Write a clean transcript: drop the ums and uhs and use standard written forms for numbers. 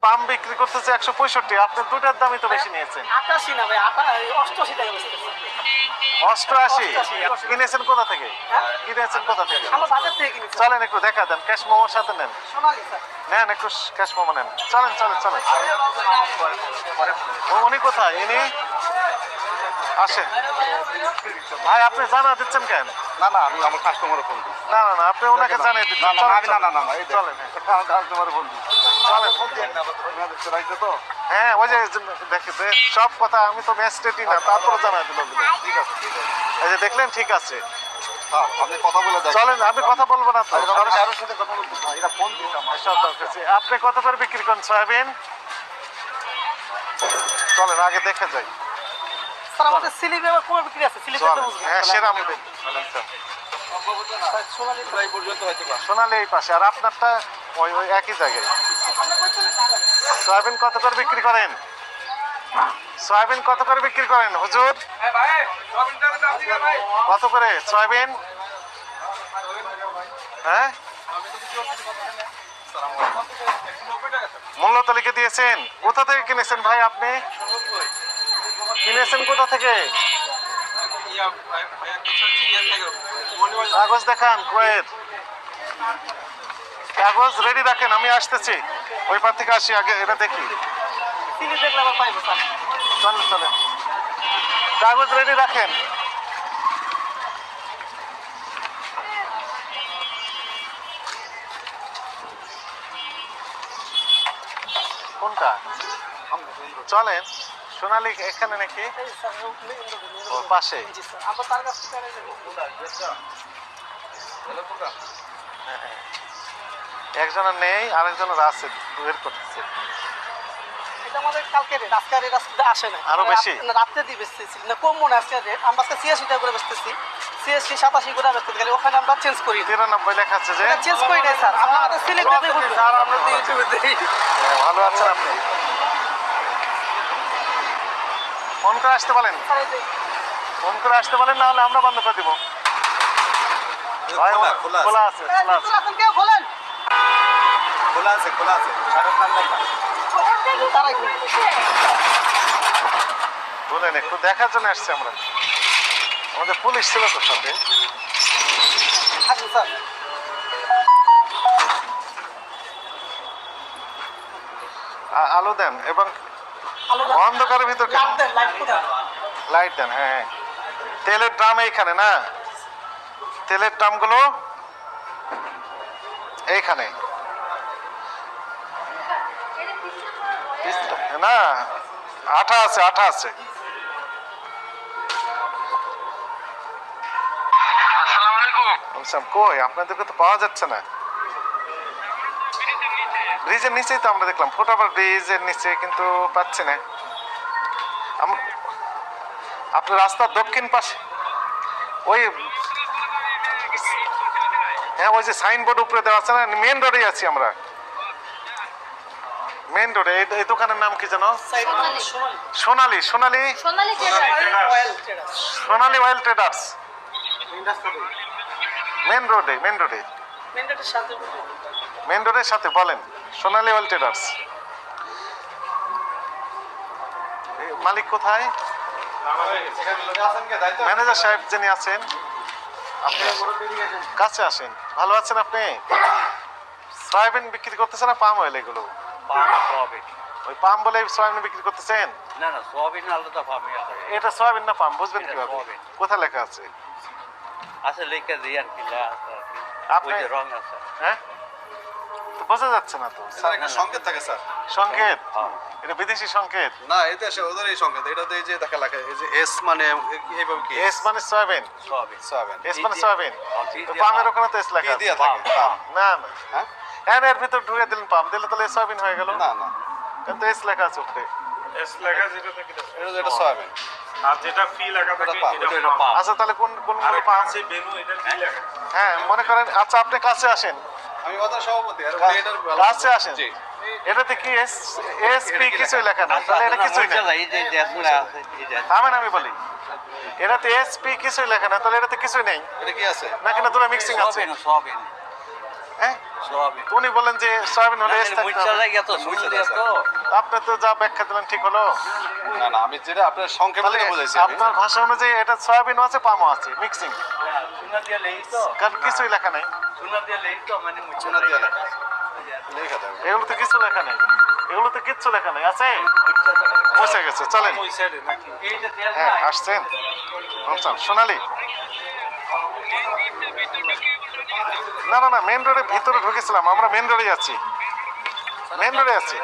পাম বিক্রি করতেছে 165, আপনি দুটার দামই তো বেশি নিয়েছেন। 88 না ভাই, 88 টাকা বেচতেছে। 88 88 কিনেছেন কোথা থেকে? হ্যাঁ? কিনেছেন কোথা থেকে? আমরা বাজার থেকে কিনেছি। চলেন একটু দেখা দেন, ক্যাশ মোমোর সাথে নেন। সোনালী স্যার। নেন একটু ক্যাশ মোমো নেন, চলেন চলেন চলেন। উনি কোথায়? ইনি আসেন ভাই, আপনি জানা দিচ্ছেন কেন? না না, আমি আমার কাস্টমারের ফোন দিই। না না না, আপনি ওনাকে জানিয়ে না দিচ্ছেন। না চলেন, আমি না না না না, এই চলেন আমার কাস্টমারের ফোন দিই। চলেন। ফোন দিয়ে না রাইতে তো। হ্যাঁ ওই যে দেখেছেন সব কথা, আমি তো ম্যাজিস্ট্রেটই না, তারপরে জানাই দিল। ঠিক আছে ঠিক আছে। এই যে দেখলেন, ঠিক আছে হ্যাঁ, আপনি কথা বলে দেন। চলেন। আমি কথা বলবো না তো, কারোর সাথে কথা বলতে না, এটা ফোন দিই আমার। সব দরকার আছে। আপনি কত করে বিক্রি করেন সয়াবিন? চলেন আগে দেখে যাই। স্যার আমাদের স্লিপে আবার কমে বিক্রি আছে, স্লিপে চলেন, তো বুঝবেন। হ্যাঁ সেরা আমি দেখি। স্যার, সোনালী প্রায় পর্যন্ত হয়তো বা। সোনালি এই পাশে, আর আপনারটা ওই ওই একই জায়গায়। আমরা কই চলে যাবেন? সয়াবিন কত করে বিক্রি করেন? সয়াবিন কত করে বিক্রি করেন হুজুর? কত করে সয়াবিন? হ্যাঁ, মূল্য তালিকা দিয়েছেন? কোথা থেকে কিনেছেন ভাই আপনি? কিনেছেন কোথা থেকে? কাগজ দেখান কয়ের। কাগজ রেডি রাখেন, আমি আসতেছি। ওই পার থেকে আসি, আগে এটা দেখি। স্লিপ দেখলে আবার পাইবো স্যার। চলেন চলেন, কাগজ রেডি রাখেন। কোনটা? চলেন, সোনালী এখানে নাকি? এই স্যার, ও পাশে। জি স্যার, আমরা তার কাছ থেকে নিয়ে যাবো। একজনের নেই, আরেকজনের আছে, বের করতেছে। এটা আমাদের কালকে রেট, আজকে রেট আজকে আসে না। আরো বেশি? রাত্রে দিয়ে বেচতেছি না, কম মনে আজকে রেট। আমরা আজকে 86 টাকা করে বেচতেছি, 86 87 করে বেচতে গেলে ওখানে আমরা চেঞ্জ করি। 93 লেখা আছে যে। চেঞ্জ করি নাই স্যার, আমরা আমাদের সিলেক্ট দেখে বলবো। স্যার আমরা তো ইউটিউবে দেখি। ভালো আছেন আপনি? ফোন করে আসতে বলেন, স্যার, এই যে ফোন করে আসতে বলেন, না হলে আমরা বন্ধ করে দিব। ভাই, খোলা, খোলা আছে। খোলা আছে, খোলা আছে। আপনি কেউ বলেন খোলা আছে খোলা আছে। শাহরুখ খান লেখা। তারাই বলবে। বলেন, একটু দেখার জন্য আসছি আমরা। আমাদের পুলিশ ছিল তো সাথে। আসুন স্যার। আলো দেন এবং আলো দেন। অন্ধকারের ভিতর কেন? লাইট দেন, লাইট কোথায়? লাইট দেন, হ্যাঁ হ্যাঁ। তেলের ড্রাম এইখানে না? তেলের ড্রামগুলো এইখানে না? আঠা আছে, আঠা আছে। বলছিলাম, কই আপনাদেরকে তো পাওয়া যাচ্ছে না। ব্রিজের নিচেই তো আমরা দেখলাম, ফুটওভার ব্রিজের নিচে, কিন্তু পাচ্ছি না। আপনার রাস্তার দক্ষিণ পাশে ওই, হ্যাঁ ওই যে সাইনবোর্ড উপরে দেওয়া আছে না, মেন রোডেই আছি আমরা। মেন রোডে এই দোকানের নাম কি জানো? সোনালী। সোনালী। সোনালী সোনালী অয়েল ট্রেডার্স। সোনালী অয়েল ট্রেডার্স, মেন রোডে। মেন রোডে, মেন্টালের সাথে মেন রোডের সাথে বলেন, সোনালী অয়েল ট্রেডার্স। মালিক কোথায়? ম্যানেজার সাহেব যিনি আছেন, আপনি কাছে আসেন। ভালো আছেন আপনি? সয়াবিন বিক্রি করতেছেন না পাম অয়েল? এগুলো ওই পাম বলে সয়াবিন বিক্রি করতেছেন? না না, সোয়াবিন আলাদা পাবে। এটা সয়াবিন না পাম, বুঝবেন এটা কিভাবে? সয়াবিন। কোথায় লেখা আছে? আছে লেখা দিয়ে আর কি আছে আর কি। আপনি- ওই যে রং আছে। হ্যাঁ, তো বোঝা যাচ্ছে না তো। স্যার একটা সংকেত থাকে স্যার। সংকেত? হ্যাঁ। এটা বিদেশি সংকেত। না এটা আসে ওদের এই সংকেত। এটাতে এই যে দেখা লেখা, এই যে এস মানে এইভাবে কি? এস মানে সয়াবিন, সোয়াবিন। সয়াবিন। এস মানে সয়াবিন। জি, তো জি, পামের পাম। ওখানে তো এস কি লেখা দিয়ে আছে। থাকে? পাম। না না, হ্যাঁ? হ্যাঁ এর ভিতর ঢুকে দিলেন পাম, দিলে তাহলে সয়াবিন হয়ে গেল। না না, কিন্তু এস লেখা আছে উপরে। এস লেখা যেটা থাকে এটা সয়াবিন। আর যেটা ফি লেখা থাকে ওটা পাম, এটা ওটা পাম। পাম। আচ্ছা তাহলে কোন কোন আর পাম? আছে বেনু, এটা ফি লেখা। হ্যাঁ মনে করেন, আচ্ছা আপনি কাছে আসেন, আমি ওদের সভাপতি। আর উনি এটার কাছে আসেন। জি। এটাতে কি এস এস পি এটা কি কিছুই লেখা? লেখা না, তাহলে এটা কিছুই না। এই যে দেশগুলো আছে এই যে থামেন আমি বলি, এটাতে এস পি কিছুই লেখা না, তাহলে এটাতে কিছুই নেই এটা কি আছে? না, কিনা দুটো মিক্সিং আছে। Soybean soybean. হ্যাঁ সোয়াবিন। তো উনি বলেন যে সয়াবিন হলে এস থাকতে মুইচা হবে। জায়গা তো সুন দিয়া তো আপনি তো যা ব্যাখ্যা দিলেন ঠিক হলো। না না আমি যেটা আপনার সংক্ষেপে তাহলে বুঝাইছি আমি। আপনার ভাষা অনুযায়ী এটা সয়াবিনও আছে পামও আছে মিক্সিং, সুনা দিয়া লেই তো কারণ কিছুই লেখা নেই। সুনা দিয়া লেই তো মানে মুইচা সোনা দিয়া লেখা লেখা দেবে। এগুলোতে কিছু লেখা নেই, এগুলোতে কিচ্ছু লেখা নেই। আছে মুছে গেছে, চলেন। ওই সাইডে নাকি এইটা দেয়া হ্যাঁ যায় আসছেন বলছেন সোনালি। না না না মেন রোডের ভিতরে ঢুকেছিলাম, আমরা মেন রোডে আছি, মেন রোডে আছি।